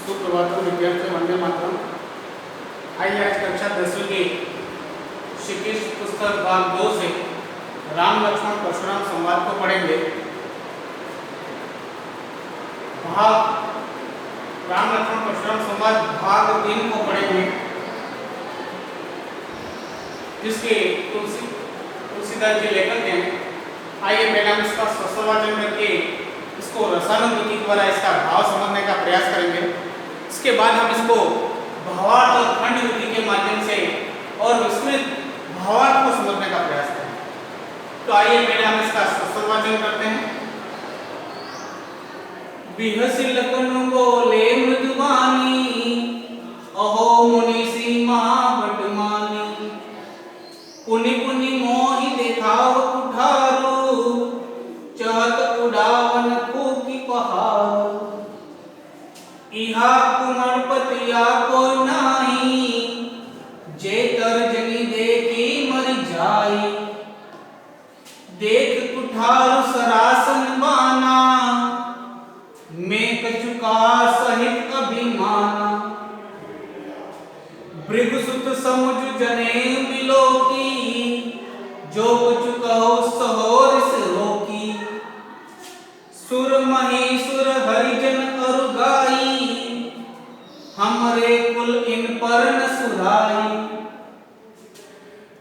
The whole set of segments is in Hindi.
सुप्रभात विद्यार्थी वंदे मातरम। आइए आज कक्षा 10वीं के शिक्षित पुस्तक भाग 2 से राम लक्ष्मण परशुराम संवाद को पढ़ेंगे। भाग राम लक्ष्मण परशुराम संवाद भाग 3 को पढ़ेंगे, जिसके तुलसीदास जी लेखक हैं। आइए पहले हम इसका स्वरवाचन करके इसको रसानुभूति द्वारा इसका भाव समझने का प्रयास करेंगे। इसके बाद हम इसको भावार्थ और खंडयुक्ति के माध्यम से और विस्तृत भावार्थ को समझने का प्रयास करेंगे। तो आइए पहले हम इसका स्वरवाचन करते हैं। बिहसी लखन बोले मृदुबानी, अहो मुनीसी महाबटमानी। पुनि पुनि मोहि देखाव कुठारो, चहत उड़ावन फूकी पहाड़। इहा कुमरपतिया को नाही, जे तर्जनी देखी मर जाई। देख कुठार सरासन बाना, मैं कचुका सहित अभिमाना। भृगुसुत समुझ जने मिलो की, जो कचुकहो सहोर से रोकी। सुर महेश्वर हरिजन अरु गाई, हमरे कुल इन पर न सुधाई।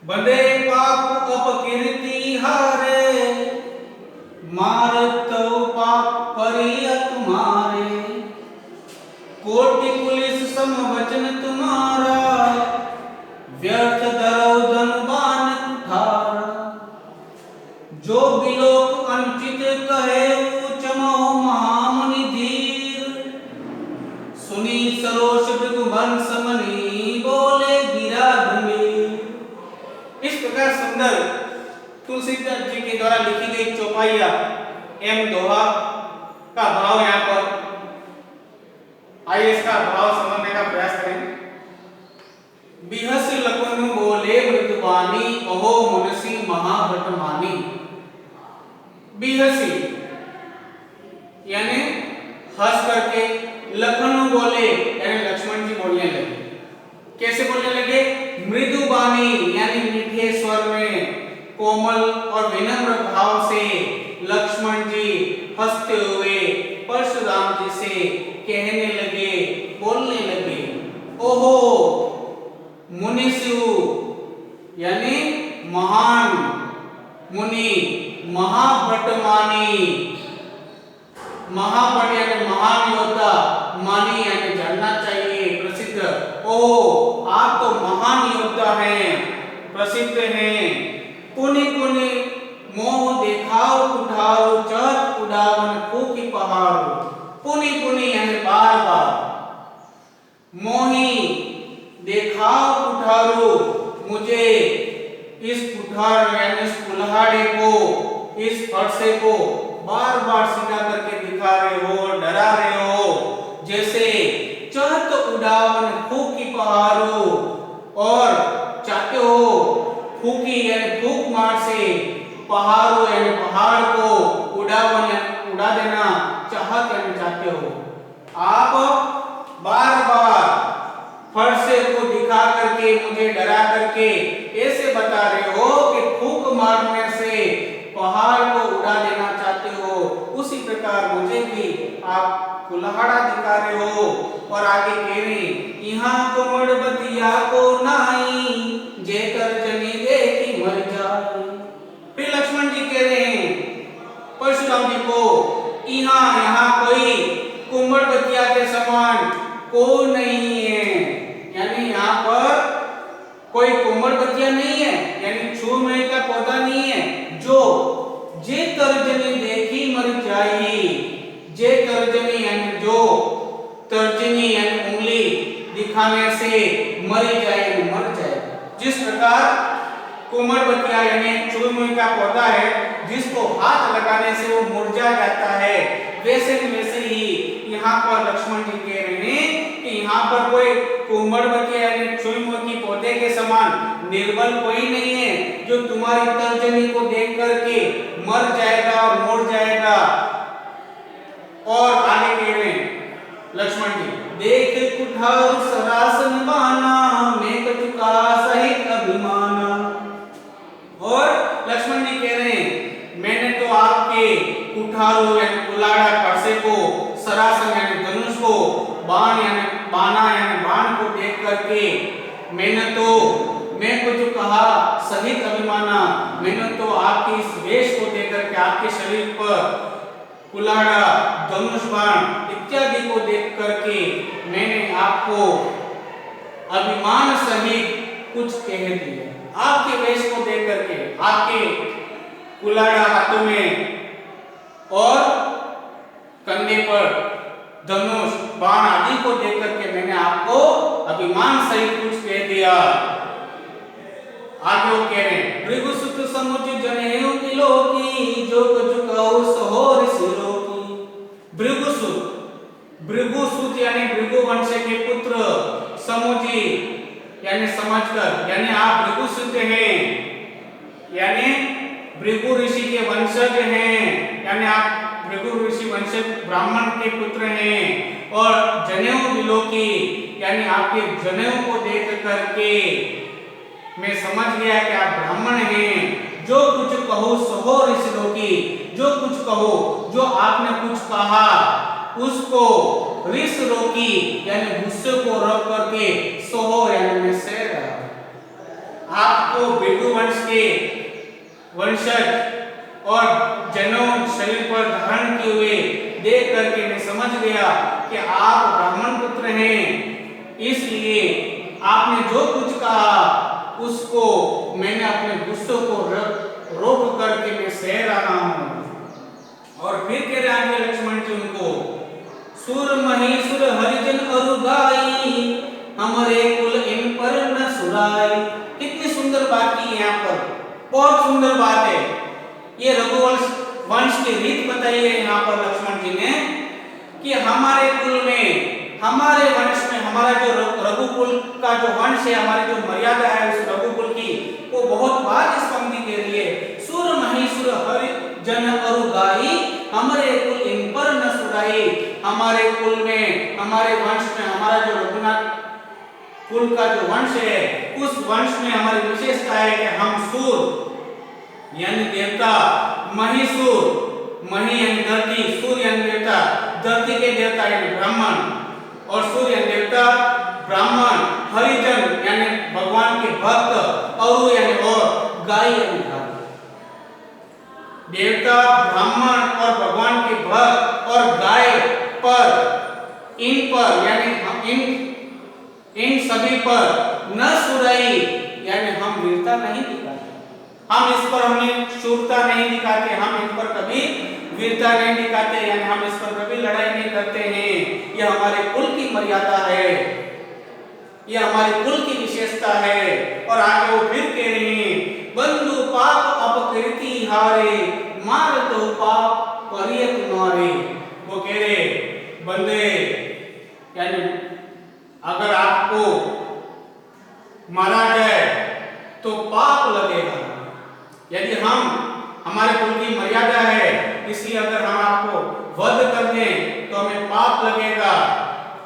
बंदे पाप अपकीर्ति हारे, मारत पाप परियत मारे। कोटि पुलिस समवचन तुम्हारा, व्यर्थ धरौ धनवान कुठारा। जो बिलोक अनुचित कहे चमो महामुनि धीर। सुनी सरोष भृगुवंश मणि, बोले गिरा गंभीर। इस प्रकार सुंदर तुलसीदास जी के द्वारा लिखी गई चौपाइया एवं दोहा का भाव यहाँ पर। आइए इसका भाव समझने का प्रयास करें। बिहसी लखन बोले मृदुबानी, अहो मुनीसी महाबटमानी। बिहसी यानी हंस करके, लखन बोले यानी लक्ष्मण जी बोलने लगे। कैसे बोलने लगे? मृदुबानी यानी मीठे स्वर में, कोमल और विनम्र भाव से लक्ष्मण जी हंसते हुए परशुराम जी से कहने लगे, बोलने लगे। ओहो मुनिसु यानी महान मुनि, महाभटमानी महाभट यानी महान योद्धा, मानी यानी जानना चाहिए, प्रसिद्ध। ओ आप तो महान योद्धा हैं, प्रसिद्ध हैं। पुनि पुनि मोह देखाओ कुठारो, चहत उड़ावन फूकी पहाड़ो। पुनि पुनि यानी बार बार, मोही देखाओ कुठारो, मुझे इस कुठार यानी इस कुल्हाड़े को, इस फरसे को बार बार सीधा करके दिखा रहे हो, डरा रहे हो। जैसे चहत उड़ावन फूकी पहाड़ो, और चाहते हो फूकी यानी फूक मार से, पहाड़ो यानी पहाड़ को, उड़ावन यानी उड़ा देना, चाहत यानी चाहते हो। आप बार बार फरसे को दिखा करके, मुझे डरा करके ऐसे बता रहे हो कि फूक मारने से पहाड़ को उड़ा देना चाहते हो। उसी प्रकार मुझे भी आप कुल्हाड़ा दिखा रहे हो। और आगे कह रहे, यहाँ कुमड़बतिया को नाई, जे तर्जनी देखी मर जाए। फिर लक्ष्मण जी कह रहे हैं परशुराम जी को, यहाँ कोई कुमड़बतिया के समान को नहीं है, यानी यहाँ पर कोई कुमड़बतिया नहीं है, यानी छूमय का पौधा नहीं है, जो जे तर्जनी देखी मर जाई। जे तर्जनी यानी जो, तर्जनी यानी उंगली दिखाने से मरी जाए, मर जाए। जिस प्रकार कुमड़बतिया यानी छूमय का पौधा है, जिसको हाथ लगाने से वो मुरझा जाता है, वैसे ही यहाँ पर लक्ष्मण जी कह रहे हैं कि यहाँ पर कोई कुमड़बतिया यानी छुई की पौधे के समान निर्बल कोई नहीं है, जो तुम्हारी तर्जनी को देख करके मर जाएगा और मुड़ जाएगा। और आगे कह रहे हैं लक्ष्मण जी, देख कुठार सरासन बाना, मैं कचुका सहित अभिमाना। और लक्ष्मण जी कह रहे हैं मैंने तो आपके कुठारों यानी कुलाड़ा कड़से को, सरासन यानी धनुष को, बाण यानी बाना यानी बाण को देख करके मैं कुछ कहा सहित अभिमाना, मैंने तो आपके इस वेश को देख करके, आपके शरीर पर कुलाड़ा, धनुष बाण इत्यादि को देख करके मैंने आपको अभिमान सहित कुछ कह दिया। आपके वेश को देख करके, आपके कुलाड़ा हाथों में और कंधे पर धनुष बाण आदि को देख करके मैंने आपको अभिमान सहित कुछ कह दिया। आगे वो कह रहे हैं भृगुसुत समुझ जनेऊ तिलोकी, जो कुछ कहो सहोर सिरोकी। भृगुसुत यानी भृगु वंश के पुत्र, समुझी यानी समझकर, यानी आप भृगुसुत हैं, यानी भृगु ऋषि के वंशज हैं, यानी आप भृगु ऋषि वंशज ब्राह्मण के पुत्र हैं। और जनेऊ तिलोकी यानी आपके जनेऊ को देख करके मैं समझ गया कि आप ब्राह्मण हैं। जो कुछ कहो सहो ऋषिलोकी, जो कुछ कहो, जो आपने कुछ कहा उसको ऋष रोकी यानी गुस्से को रोक करके सोहो यानी मैं सह रहा। आपको भृगु वंश के वंशज और जनेऊ शरीर पर धारण किए हुए देख करके मैं समझ गया कि आप ब्राह्मण पुत्र हैं, इसलिए आपने जो कुछ कहा उसको मैंने अपने गुस्से को रोक करके मैं सह रहा हूं। और फिर कह रहे आगे लक्ष्मण जी उनको सुर महेश्वर हरिजन अरुगाई, हमारे कुल इन पर न सुराई। कितनी सुंदर बात की यहाँ पर, बहुत सुंदर बात है। ये रघुवंश वंश की रीत बताई है यहाँ पर लक्ष्मण जी ने कि हमारे कुल में, हमारे वंश में, हमारा जो रघुकुल का जो वंश है, हमारी जो मर्यादा है उस रघुकुल की, वो बहुत बार इस पंक्ति के लिए सुर महेश्वर हरि जन अरुगाई, हमारे कुल इन पर न सुराई। हमारे कुल में, हमारे वंश में, हमारा जो रघुनाथ कुल का जो वंश है उस वंश में हमारी विशेषता है कि हम सूर यानी देवता, महीसुर, मही यानी धरती, सूर्य यानी देवता, धरती के देवता यानी ब्राह्मण, और सूर्य यानी देवता ब्राह्मण, हरिजन यानी भगवान के भक्त, और यानी और गाय यानी गाय। देवता, ब्राह्मण और भगवान के भक्त और गाय पर, इन पर यानी इन सभी पर न सुराई यानी हम वीरता नहीं दिखाते, हम इस पर हमें शूरता नहीं दिखाते, हम इन पर कभी वीरता नहीं दिखाते, यानी हम इस पर कभी लड़ाई नहीं करते हैं। यह हमारे कुल की मर्यादा है, यह हमारे कुल की विशेषता है। और आगे वो फिर कह रहे हैं बंधु पाप अपकृति हारे, मार तो पाप परिय तुम्हारे। वो कह रहे बंदे यानी अगर आपको मारा जाए तो पाप लगेगा, यदि हमारे कुल की मर्यादा है इसलिए अगर हम आपको वध कर दें तो हमें पाप लगेगा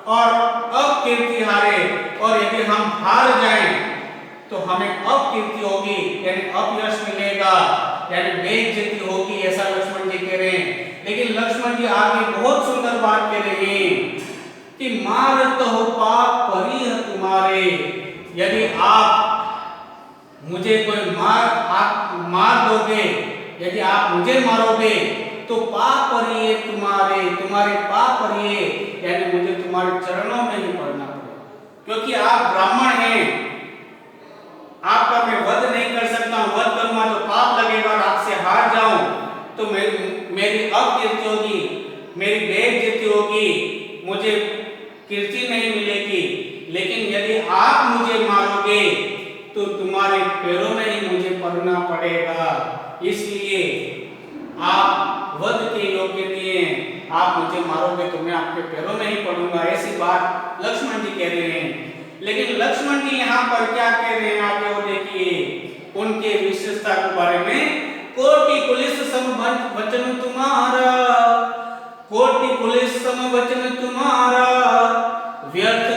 और अपकीर्ति हारे, और यदि हम हार जाएं तो हमें अपकीर्ति होगी यानी अपयश मिलेगा, यानी बेइज्जती होगी, ऐसा लक्ष्मण जी कह रहे हैं। लेकिन लक्ष्मण जी आगे बहुत सुंदर बात कह रहे हैं कि मारत हो पाप परिह तुम्हारे। यदि आप मुझे कोई मार दोगे, यदि आप मुझे मारोगे तो पाप परिये तुम्हारे, तुम्हारे पाप परिये यानी मुझे तुम्हारे चरणों में ही पड़ना पड़ेगा, क्योंकि आप ब्राह्मण हैं, आपका मैं वध नहीं कर सकता हूं, वध करूंगा तो पाप लगेगा और आपसे हार जाऊं तो मेरी अपकीर्ति होगी, मेरी बेइज्जती होगी, मुझे कीर्ति नहीं मिलेगी। लेकिन यदि आप मुझे मारोगे तो तुम्हारे पैरों में ही मुझे पड़ना पड़ेगा, इसलिए आप वध के योग्य नहीं हैं, आप मुझे मारोगे तो मैं आपके पैरों में ही पड़ूंगा। ऐसी बात लक्ष्मण जी कह रहे हैं। लेकिन लक्ष्मण जी यहाँ पर क्या कह रहे हैं आगे वो देखिए, उनके विशेषता के बारे में। कोटि पुलिस सम वचन तुम्हारा, कोटि पुलिस सम वचन तुम्हारा, व्यर्थ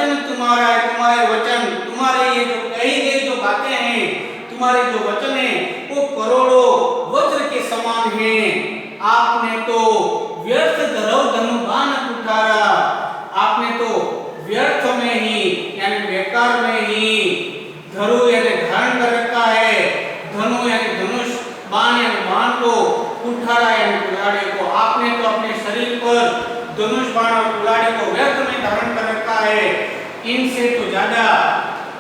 वचन तुम्हारा है, तुम्हारे वचन, तुम्हारे ये जो कही गई जो बातें हैं, तुम्हारे जो वचन हैं वो करोड़ों वज्र के समान हैं। आपने तो व्यर्थ धरो धनुबान उठारा, आपने तो व्यर्थ में ही यानी बेकार में ही धनु यानी धारण कर रखा है, धनु यानी धनुष, बाण यानी बाण को, कुठारा यानी कुल्हाड़ी को, आपने तो अपने शरीर पर धनुष बाण और कुल्हाड़ी को व्यर्थ में धारण कर रखा है। इनसे तो ज्यादा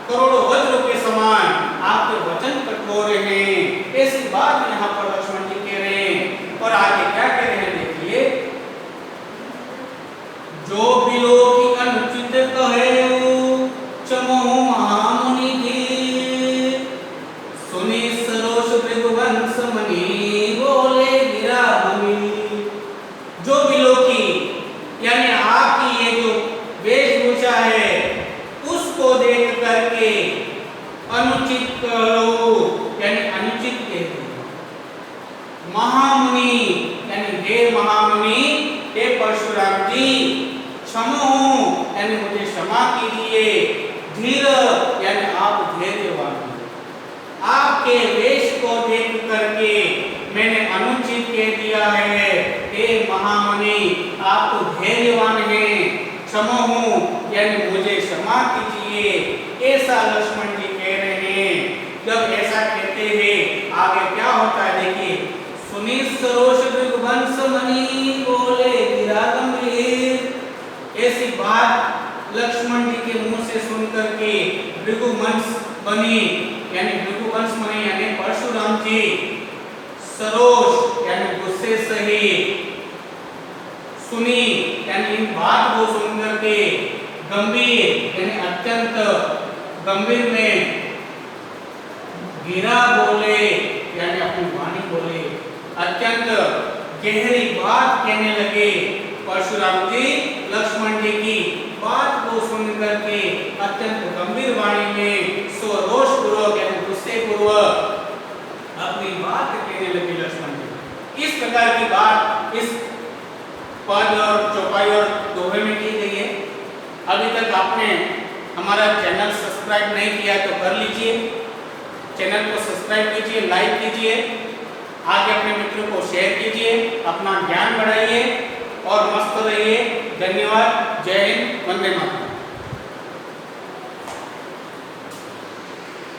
करोड़ों वज्रों के समान आपके वचन कठोर हैं। ऐसी बात यहाँ पर लक्ष्मण जी कह रहे हैं। और आगे क्या कह रहे हैं देखिए, जो बिलो की अनुचित कहे चमोह महामुनि जी, सुनी सरोष भृगुवंश मणि बोले गिरा हमी। जो बिलो की यानी आपकी ये जो वेशभूषा है उसको देख करके अनुचित कहो यानी अनुचित कहते हैं। महामुनि यानी हे महामुनि, हे परशुराम जी, क्षमो यानी मुझे क्षमा कीजिए, धीर यानी आप धैर्यवान हैं। आपके वेश को देख करके मैंने अनुचित कह दिया है। हे महामुनि, आप तो धैर्यवान हैं, क्षमो हूँ यानी मुझे क्षमा कीजिए, ऐसा लक्ष्मण जी कह रहे हैं। जब ऐसा कहते हैं आगे क्या होता है देखिए, सुनी सरोष भृगुवंश मणि बोले गिरा गंभीर। ऐसी बात लक्ष्मण जी के मुंह से सुन करके भृगुवंश मणि यानी भृगुवंश मणि यानी परशुराम जी सरोष यानी गुस्से सहित, सुनी यानी इन बात को सुन करके, गंभीर यानी अत्यंत गंभीर में, गिरा बोले यानी अपनी वाणी बोले, अत्यंत गहरी बात कहने लगे। परशुराम जी लक्ष्मण जी की बात को सुन करके अत्यंत गंभीर वाणी में स्वरोष पूर्वक यानी गुस्से पूर्वक अपनी बात कहने लगे लक्ष्मण जी। इस प्रकार की बात इस पद और चौपाई और दोहे में की गई है। अभी तक आपने हमारा चैनल सब्सक्राइब नहीं किया तो कर लीजिए, चैनल को सब्सक्राइब कीजिए, लाइक कीजिए, आगे अपने मित्रों को शेयर कीजिए, अपना ज्ञान बढ़ाइए और मस्त रहिए। धन्यवाद। जय हिंद। वंदे मातरम।